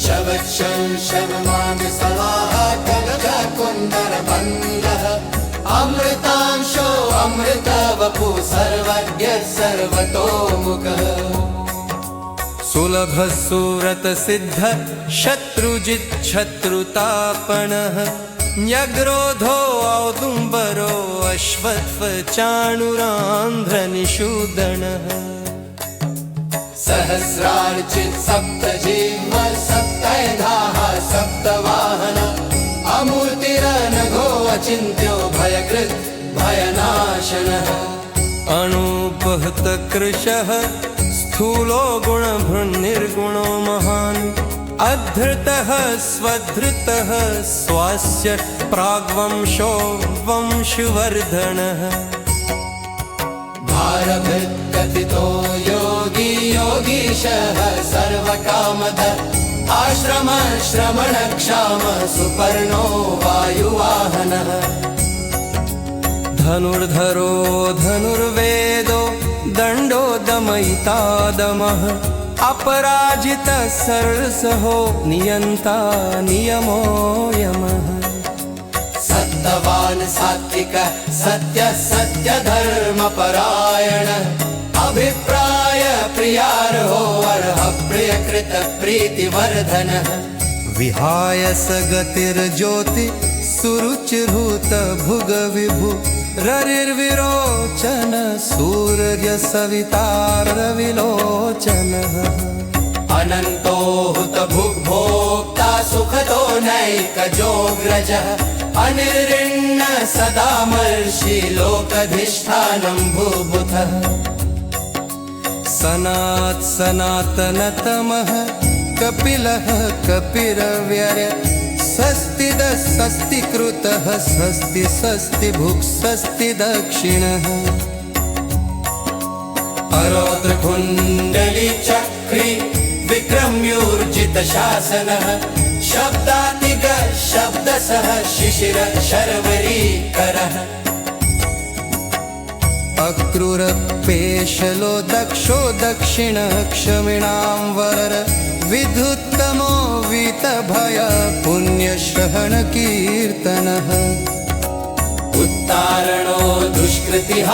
शवक्षं शवमान् सवाहा कलकुन्दरबन्धः अमृतांशो अमृतवपु सर्वज्ञ सर्वतोमुखः सुलभः सुव्रतसिद्ध शत्रुजित् शत्रुतापणः न्यग्रोधो औदुम्बरो अश्वत्थचाणुरान्ध्रनिषूदनः सहस्रार्चित् सप्तजिह्व सप्तैधाः सप्तवाहन अमूर्तिरनघो अचिन्त्यो भयकृत् भयनाशनः अणुपहतकृशः स्थूलो गुणभृन्निर्गुणो महान् अधृतः स्वधृतः स्वास्य प्राग्वंशो वंशवर्धनः भारभृत्कथितो योगी योगीशः सर्वकामद आश्रम श्रमणक्षाम सुपर्णो वायुवाहनः धनुर्धरो धनुर्वेदो दण्डो दमयिता दमः अपराजितः सरसहो नियन्ता नियमो यमः सत्यवान् सात्विकः सत्यः सत्यधर्मपरायण अभिप्राय प्रियार्हो अर्ह प्रियकृत प्रीतिवर्धनः विहाय सगतिर्ज्योति सुरुचिर्भूत भुग विभु ररिर्विरोचन सूर्य सवितारविलोचनः अनन्तो हुत भुग्भोक्ता सुखतो नैकजोग्रजः अनिर्ऋण्ण सदामर्षि लोकधिष्ठानं भूभुतः सनातनतमः कपिलः कपिरव्यय स्वस्तिदस्तिकृतः स्वस्ति भुक् दक्षिणः अरोत्रकुण्डली चक्री विक्रम्यूर्जित शासनः शब्दातिग शब्दसः शिशिर शर्वरीकरः अक्रूरपेशलो दक्षो दक्षिण क्षमिणां वर विधुत्तमो वीतभय पुण्यश्रवण कीर्तनः उत्तारणो दुष्कृतिः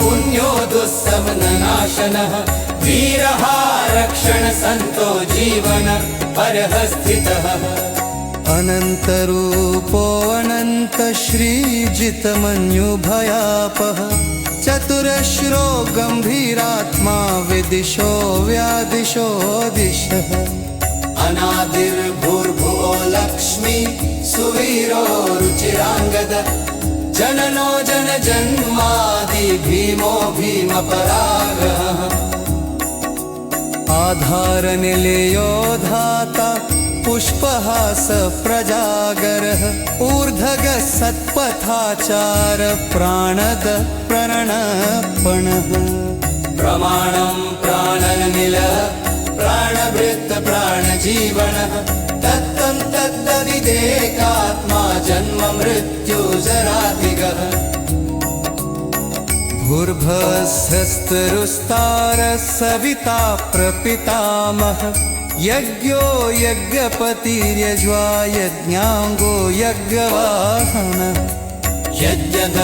पुण्यो दुःसवननाशनः वीरः रक्षण संतो जीवन परः स्थितः अनन्तरूपो अनन्त श्रीजितमन्युभयापः चतुरश्रो गम्भीरात्मा विदिशो व्यादिशो दिशः अनादिर्भूर्भुवो लक्ष्मी सुवीरो रुचिराङ्गद जननो जन जन्मादि भीमो भीमपरागः आधारनिलयो धाता पुष्पहास प्रजागरः ऊर्ध्वग सत्पथाचार प्राणद प्रणपणः प्रमाणं प्राणनिल प्राणभृत् प्राणजीवनः तत्तं तद्ददिदेकात्मा जन्म मृत्यु जरादिगः भूर्भस्वस्तरुस्तार सविता प्रपितामह यज्ञो यज्ञपतिर्यज्वा यज्ञाङ्गो यज्ञवाहनः यज्ञद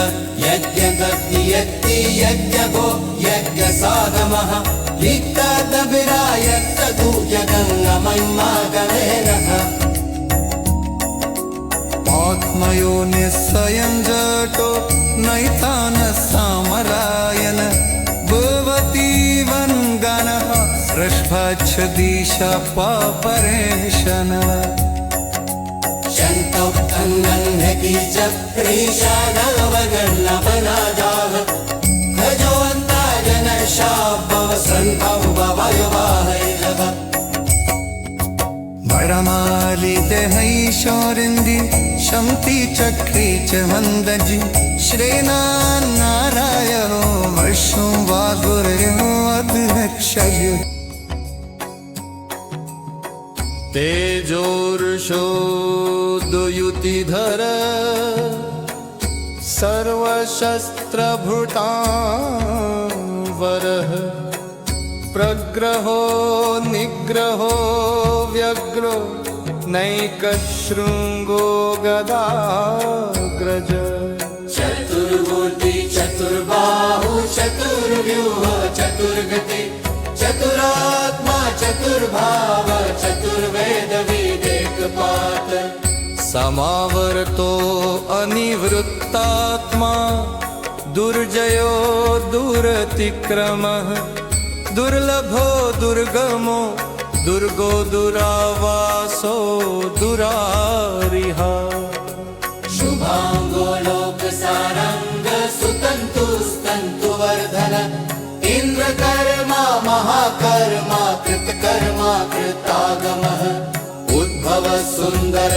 यज्ञदग्नियज्ञि यज्ञगो यज्ञसाधमः लिप्तदभिरायक्तदूयगङ्गमय्मागवेरः आत्मयो निस्सयं जटो नैतान सामरायण भवती वन्गनः सृष्भच्छदिशपरेशनः शन्तौ तन्नह्नकी चक्रीशानवगर्णपनादाः भजोऽन्ताजन शाभव सन्तौ भवयवाहैरः बडमालिते हैशोरिन्दी शम्ति चक्री च मन्दजि श्रेणानारायणो वर्षं वागुर्यो अध्यक्षय तेजोर्षोदयुतिधर सर्वशस्त्रभृतां प्रग्रहो निग्रहो व्यग्रो नैकशृङ्गो गदाग्रज चतुर्मूर्ति चतुर्बाहु चतुर्व्यूह चतुर्गति चतुरात्मा चतुर्भाव चतुर्वेद विवेकपात समावर्तो अनिवृत्तात्मा दुर्जयो दुरतिक्रमः दुर्लभो दुर्गमो दुर्गो दुरावासो दुरारिहा शुभांगो लोकसारंग सुतंतुस्तंतुवर्धन इंद्रकर्मा महाकर्मा कृतकर्मा कृतागमः उद्भव सुंदर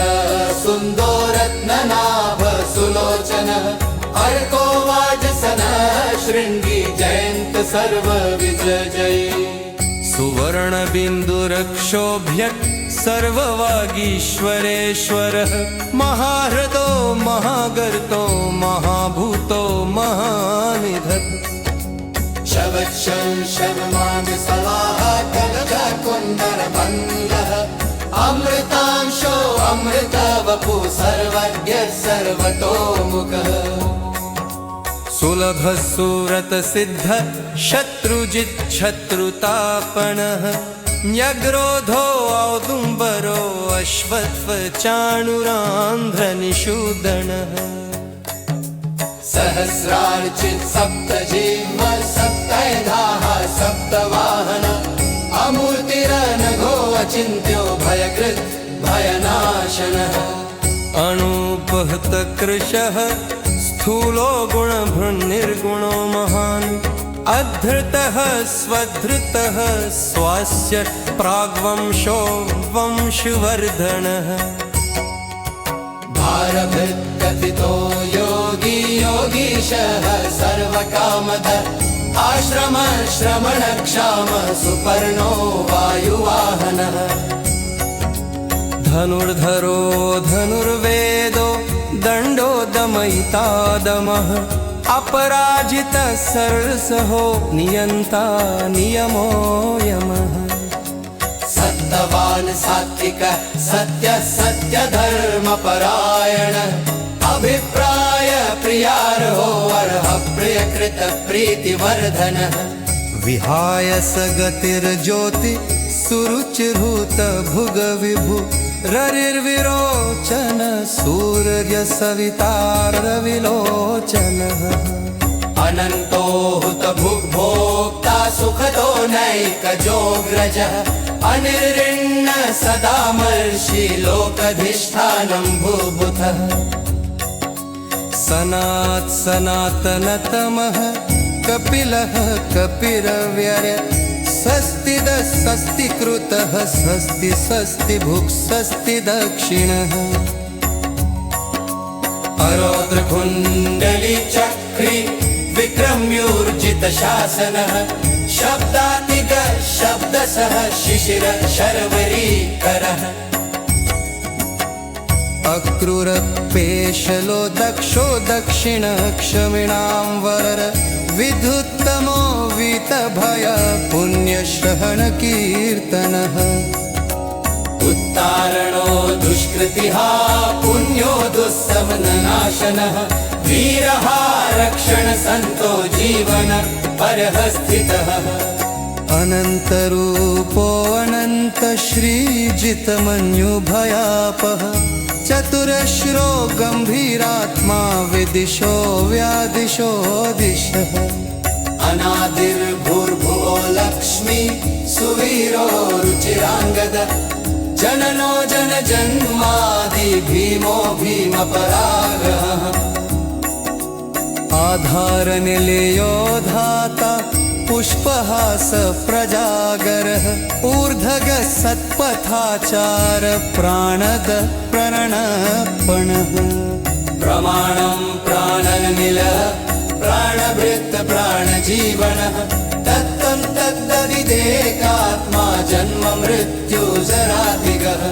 सुन्दोरत्ननाभ सुलोचनः अर्को वाजसनः शृंगी जयंत सर्व विजयी सुवर्णबिन्दुरक्षोभ्यक् सर्ववागीश्वरेश्वरः महाहृदो महागर्तो महाभूतो महानिधत् शवक्षं शवमांग सवाहा कलजा कुंदर बंदः अमृतांशो अमृत वपु सर्वज्ञ सर्वतोमुखः सुलभ सुरत सिद्ध शत्रुजित् शत्रुतापणः न्यग्रोधो औदुम्बरो वश्वत्वचाणुरान्ध्रनिषूदनः सहस्रार्चित सप्तजिह्व सप्तैधाः सप्तवाहन अमूर्तिरनघो अचिन्त्यो भयकृत् भयनाशनः अणुपहतकृशः स्थूलो गुणभृन्निर्गुणो महान् अधृतः स्वधृतः स्वास्य प्राग्वंशो वंशवर्धनः भारभृत्कथितो योगी योगीशः सर्वकामद आश्रम श्रमणक्षाम सुपर्णो वायुवाहनः धनुर्धरो धनुर्वेदो दण्डो दमयिता दमः अपराजितः सरसहो नियन्ता नियमो यमः सत्तवान् सात्विक सत्य सत्य धर्म परायण अभिप्राय प्रियार्हो अर्ह प्रियकृत प्रीतिवर्धनः विहाय सगतिर्ज्योति सुरुचिर्भूत भुग विभु ररिर्विरोचन सूर्य सवितारविलोचनः अनन्तो हुत भुग्भोक्ता सुखदो नैकजोग्रजः अनिर्ऋण्ण सदामर्षि लोकधिष्ठानं भूभुतः सनातनतमः कपिलः कपिरव्यय स्वस्तिदः स्वस्तिकृतः स्वस्ति स्वस्ति भुक् स्वस्ति दक्षिणः अरौद्रकुण्डली चक्री विक्रम्यूर्जित शासनः शब्दातिग शब्दसः शिशिर शर्वरीकरः अक्रूरपेशलो दक्षो दक्षिण क्षमिणां वरर विधुत्तमो वीतभय पुण्यश्रहण कीर्तनः उत्तारणो दुष्कृतिः पुण्यो दुःसमननाशनः वीरः रक्षण सन्तो जीवन परः स्थितः अनन्तरूपो अनन्त श्रीजितमन्युभयापः चतुरश्रो गम्भीरात्मा विदिशो व्यादिशो दिशः अनादिर्भूर्भुवो लक्ष्मी सुवीरो रुचिराङ्गद जननो जन जन्मादि भीमो भीमपरागः आधारनिलयो धाता पुष्पहास प्रजागरः ऊर्ध्वग सत्पथाचार प्राणद प्रणपणः प्रमाणं प्राणनिल प्राणभृत् प्राणजीवनः तत्त्वं तद्ददिदेकात्मा जन्म मृत्यु जरादिगः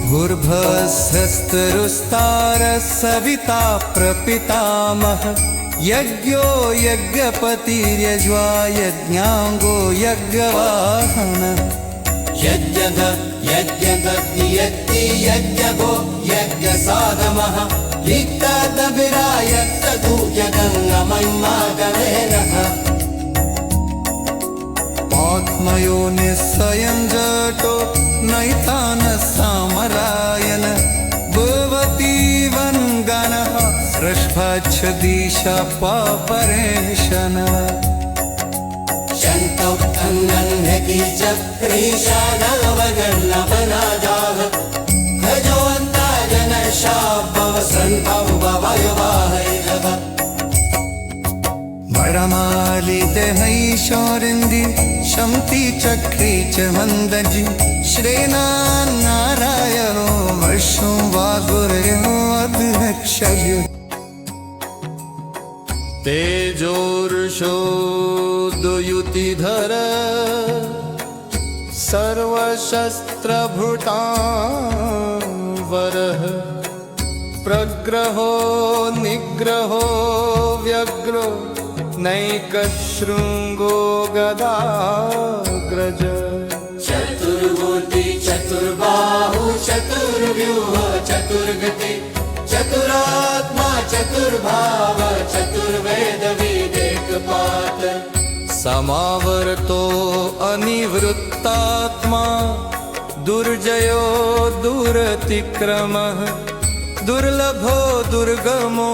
भूर्भस्वस्तरुस्तार सविता प्रपितामह यज्ञो यज्ञपतिर्यज्वा यज्ञाङ्गो यज्ञवाहनः यज्ञद यज्ञदग्नि यज्ञि यज्ञगो यज्ञसाधमः लिप्तदभिरायत्तदु यगङ्गमय्मागमेनः आत्मयो निस्सयं जटो नैतानः सामरायण भवती वन्गनः सृष्भच्छदिशपरेशनः शन्तौत्तङ्गन्धकी चक्रीशानवगन्नपनादाः भजोऽन्ता जनशाभव सन्भववयवाहैरव वरमालिते हैशोरिन्दी शम्ति चक्री च मन्दजि श्रेणान्नारायणो वर्षो वागुर्यो अध्यक्षयो तेजोर्षोदयुतिधर सर्वशस्त्रभृतां प्रग्रहो निग्रहो व्यग्रो नैकशृङ्गो गदाग्रज चतुर्मूर्ति चतुर्बाहु चतुर्व्यूह चतुर्गति चतुरात्मा चतुर्भाव चतुर्वेद समावर्तो अनिवृत्तात्मा दुर्जयो दुरतिक्रमः दुर्लभो दुर्गमो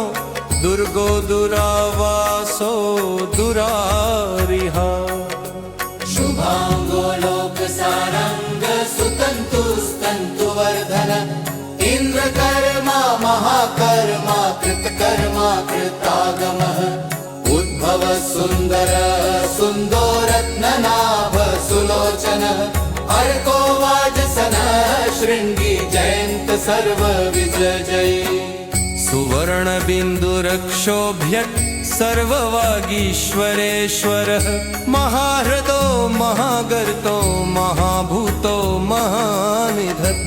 दुर्गो दुरावासो दुरारिहा शुभांगो लोकसारंग सुतंतुस्तंतुवर्धन इंद्रकर्मा महाकर्मा कृतकर्मा कृतागमः उद्भव सुंदर सुंदोरत्ननाभ सुलोचनः अर्को वाजसनः शृंगी जयंत सर्व विजयी सुवर्णबिन्दुरक्षोभ्यत् सर्ववागीश्वरेश्वरः महाहृदो महागर्तो महाभूतो महानिधत्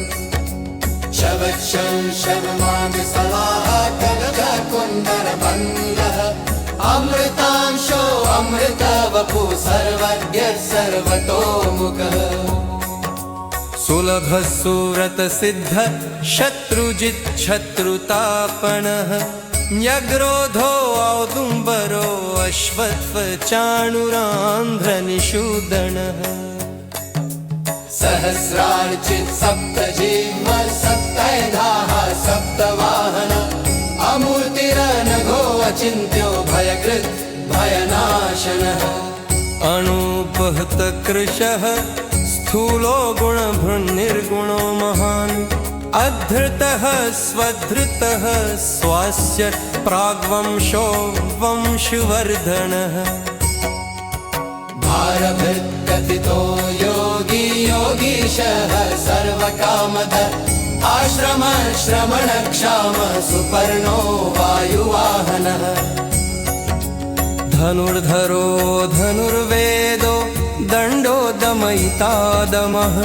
शवक्षं शवमाग सवाहा कनककुंडल बन्धः अमृतांशो अमृतवपु सर्वज्ञ सर्वतोमुखः सुलभ सुरत सिद्ध शत्रुजित शत्रुतापनः न्यग्रोधो औदुम्बरो अश्वत्थ चाणुरान्ध्रनिषूदनः सहस्रार्चित सप्तजीव सप्तैधाः सप्तवाहन अमूर्तिरनघो अचिन्त्यो भयकृत् भयनाशनः अणुपहत कृशः स्थूलो गुणभृन्निर्गुणो महान् अधृतः स्वधृतः स्वास्य प्राग्वंशो वंशवर्धनः भारभृत्कथितो योगी योगीशः सर्वकामद आश्रम श्रमणक्षाम सुपर्णो वायुवाहनः धनुर्धरो धनुर्वेदो दण्डो दमयितादमः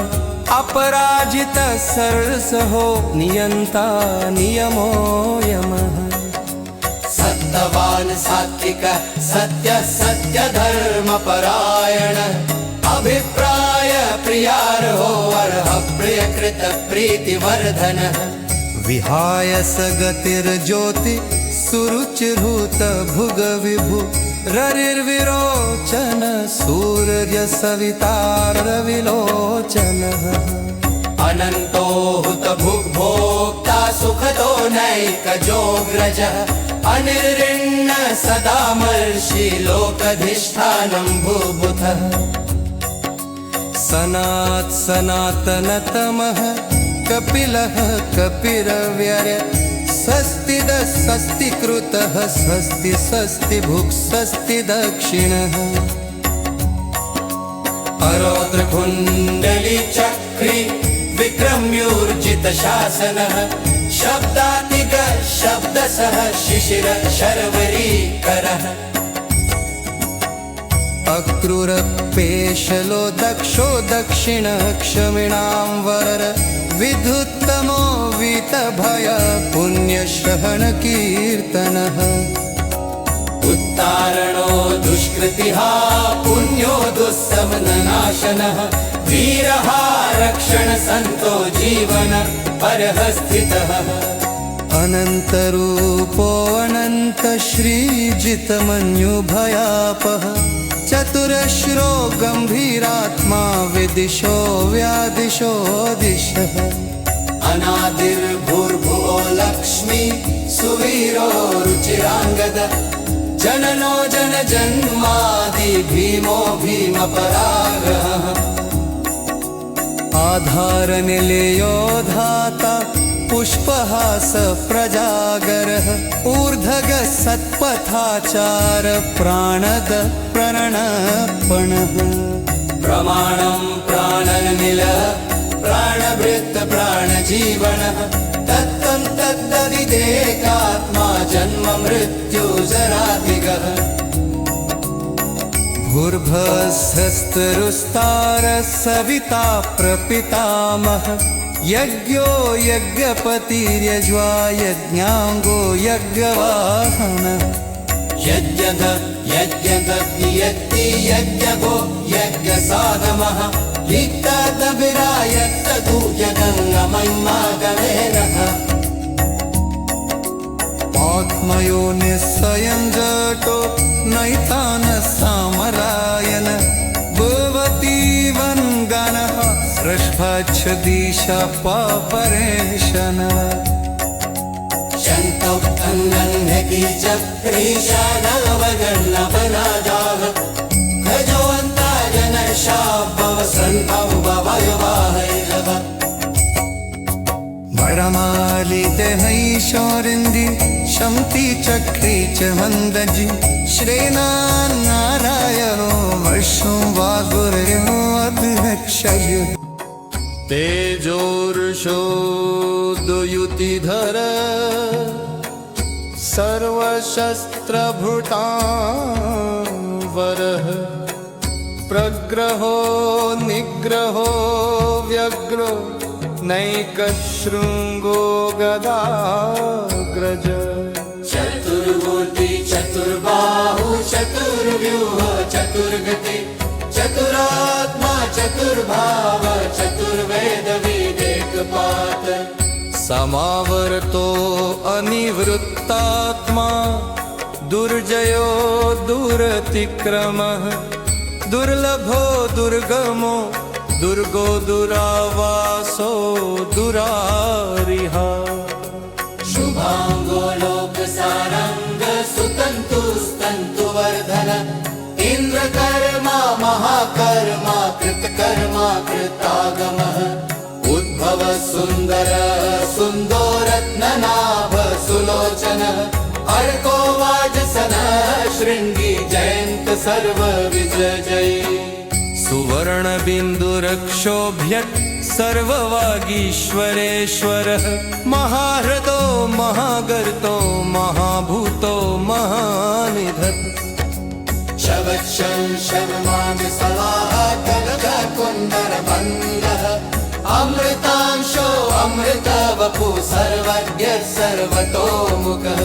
अपराजितः सरसहो नियन्ता नियमो यमः सत्यवान् सात्विक सत्य सत्य धर्म परायण अभिप्राय प्रियार्हो अर्ह प्रियकृत प्रीतिवर्धनः विहाय सगतिर्ज्योति सुरुचिर्भूत भुग विभु ररिर्विरोचन सूर्य सवितारविलोचनः अनन्तो हुत भुग्भोक्ता सुखदो नैकजोग्रजः अनिर्ऋण्ण सदामर्षि लोकधिष्ठानं भूभुतः सनात् सनातनतमः कपिलः कपिरव्यय स्वस्तिदः स्वस्तिकृतः स्वस्ति स्वस्ति भुक् स्वस्ति दक्षिणः अरौद्रकुण्डली चक्री विक्रम्यूर्जित शासनः शब्दातिग शब्दसः शिशिर शर्वरीकरः अक्रूरपेशलो दक्षो दक्षिण क्षमिणां वर विधुत्तमो वीतभय पुण्यश्रहण कीर्तनः उत्तारणो दुष्कृतिः पुण्यो दुःसमननाशनः वीरः रक्षण संतो जीवन परः स्थितः अनन्तरूपो अनन्त श्रीजितमन्युभयापः चतुरश्रो गम्भीरात्मा विदिशो व्यादिशो दिशः अनादिर्भूर्भुवो लक्ष्मी सुवीरो रुचिरांगद जननो जन जन्मादि भीमो भीमपरागः आधारनिलयो धाता पुष्पहास प्रजागरः ऊर्ध्वगः सत्पथाचार प्राणद प्रणपणः प्रमाणं प्राणनिल प्राणभृत् प्राणजीवनः तत्तं तद्ददिदेकात्मा जन्म मृत्यु जरादिगः भूर्भस्वस्तरुस्तार सविता प्रपितामह यज्ञो यज्ञपतिर्यज्वा यज्ञाङ्गो यज्ञवाहनः यज्ञद यज्ञदग्नियज्ञि यज्ञगो यज्ञसाधमः लिप्तदभिरायत्तदूयगङ्गमय्मागवेरः आत्मयो निस्सयं जटो नैतान सामरायन भवती वन्गनः सृष्भ गच्छ दिशा पापरेशन शन्तोक्तन्नन्यकी चक्रीशानवगन्नपनादाः भजवन्ता जनशाभव सन्तौ भवयवाहैरव बरमालिते हैशोरिन्दी शम्ति चक्री च मन्दजि श्रेणा नारायणो वर्षं वागुर्यो अध्यक्षय तेजोर्षोदयुतिधर सर्वशस्त्रभृतांवरः प्रग्रहो निग्रहो व्यग्रो नैकशृङ्गो गदाग्रज चतुर्मूर्ति चतुर्बाहु चतुर्व्यूह चतुर्गति चतुरात्मा चतुर्भाव चतुर्वेद विवेकपात समावर्तो अनिवृत्तात्मा दुर्जयो दुरतिक्रमः दुर्लभो दुर्गमो दुर्गो दुरावासो दुरारिहा शुभांगो लोकसारंग सुतंतुस्तंतुवर्धन इंद्रकर्मा महाकर्मा कृतकर्मा कृतागमः उद्भव सुंदर सुंदोरत्ननाभ सुलोचनः अर्को वाजसनः शृंगी जयंत सर्व विजयी सुवर्णबिन्दुरक्षोभ्यत् सर्ववागीश्वरेश्वरः महाहृदो महागर्तो महाभूतो महानिधत् शवक्षं शवमामि सवाहा कनककुन्दरबन्धः अमृतांशो अमृतवपु सर्वज्ञ सर्वतोमुखः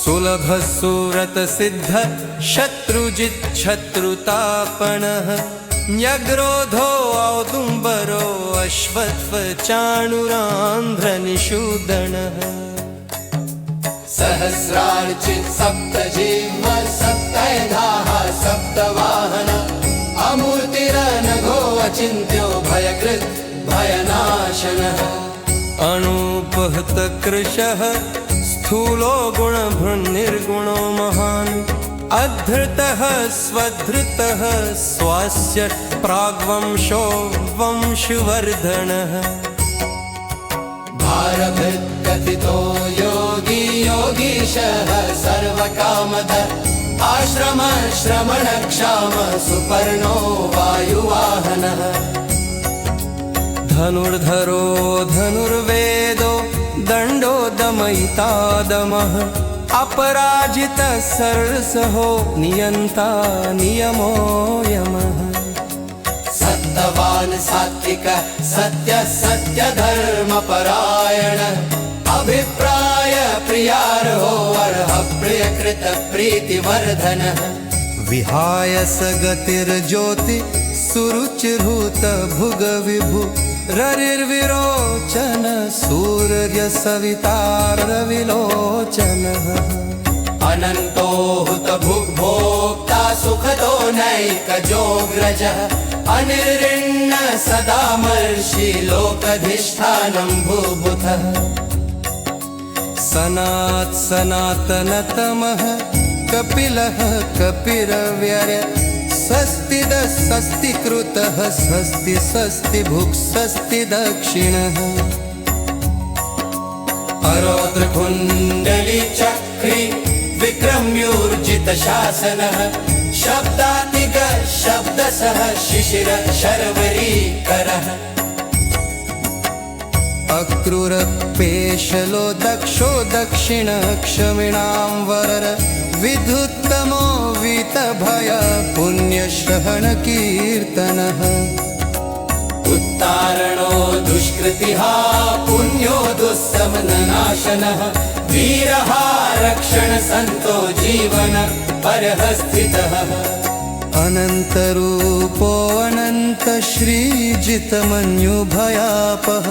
सुलभ सुरत सिद्ध शत्रुजित् शत्रुतापणः न्यग्रोधो औदुम्बरो अश्वत्थ चाणुरान्ध्रनिषूदनः सहस्रार्चित सप्तजिह्व सप्तैधाः सप्तवाहन अमूर्तिरनघो अचिन्त्यो भयकृत् भयनाशनः अणुपहत कृशः स्थूलो गुणभृन्निर्गुणो महान् अधृतः स्वधृतः स्वास्य प्राग्वंशो वंशवर्धनः भारभृत्कथितो योगी योगीशः सर्वकामद आश्रम श्रमणक्षाम सुपर्णो वायुवाहनः धनुर्धरो धनुर्वेदो दण्डो दमयितादमः अपराजितः सरसहो नियन्ता नियमो यमः सत्यवान् सात्विक सत्य सत्य धर्म परायण अभिप्राय प्रियार्हो अर्ह प्रियकृत प्रीतिवर्धनः विहाय स गतिर्ज्योति सुरुचिर्भूत भुग विभु ररिर्विरोचन सूर्य सवितारविलोचनः अनन्तो हुत भुग्भोक्ता सुखदो नैकजोग्रजः अनिर्ऋण्ण सदामर्षि लोकधिष्ठानं भूभुतः सनात् सनातनतमः कपिलः कपिरव्यय स्वस्तिदः स्वस्तिकृतः स्वस्ति स्वस्ति भुक् स्वस्ति दक्षिणः अरौद्रकुण्डली चक्री विक्रम्यूर्जित शासनः शब्दातिग शब्दसः शिशिर शर्वरीकरः अक्रूरपेशलो दक्षो दक्षिण क्षमिणां वरर विधुत्तमो वीतभय पुण्यश्रवण कीर्तनः उत्तारणो दुष्कृतिः पुण्यो दुःसमननाशनः वीरः रक्षण संतो जीवन परः स्थितः अनन्तरूपो अनन्त श्रीजितमन्युभयापः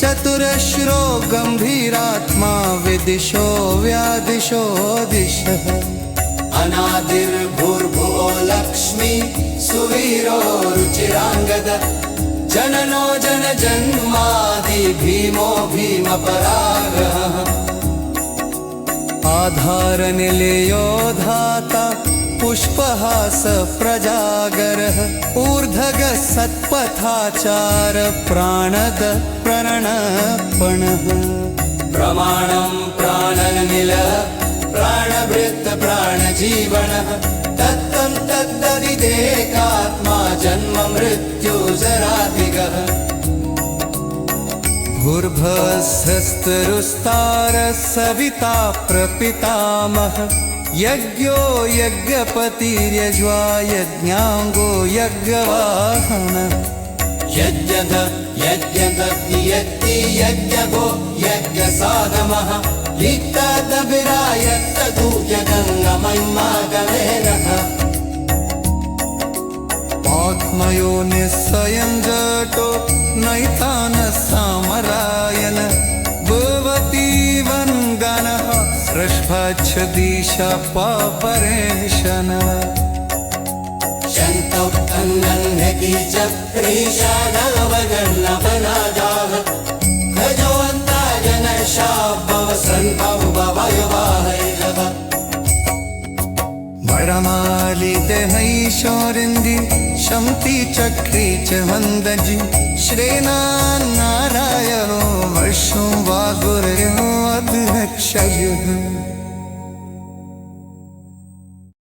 चतुरश्रो गम्भीरात्मा विदिशो व्यादिशो दिशः अनादिर्भूर्भुवो लक्ष्मी सुवीरो रुचिराङ्गद जननो जन जन्मादि भीमो भीमपरागः आधारनिलयो धाता पुष्पहास प्रजागरः ऊर्ध्वगः सत्पथाचार प्राणद प्रणपणः प्रमाणं प्राणनिल प्राणभृत् प्राणजीवनः तत्तं तद्ददिदेकात्मा जन्म मृत्युजरादिगः भूर्भुवस्सस्तरुस्तार सविता प्रपितामह यज्ञो यज्ञपतिर्यज्वा यज्ञाङ्गो यज्ञवाहनः यज्ञद यज्ञदग्नियज्ञि यज्ञगो यज्ञसाधमः लिप्तदभिरायत्तदूयगङ्गमय्मागवेरः आत्मयो निस्सयं जटो नैतान सामरायण भवती वन्दनः सृष्भच्छदिशपरेशनः शन्तोक्तन्नन्यकी चक्रीशानवगर्णपनादाः भजवन्ता जनशाभवसन्भवभवयवाहैरः वरमालिते हैशोरिन्दी शम्ति चक्री च वन्दजी श्रेणान्नारायणो वर्षो वागुर्यो अध्यक्षयुः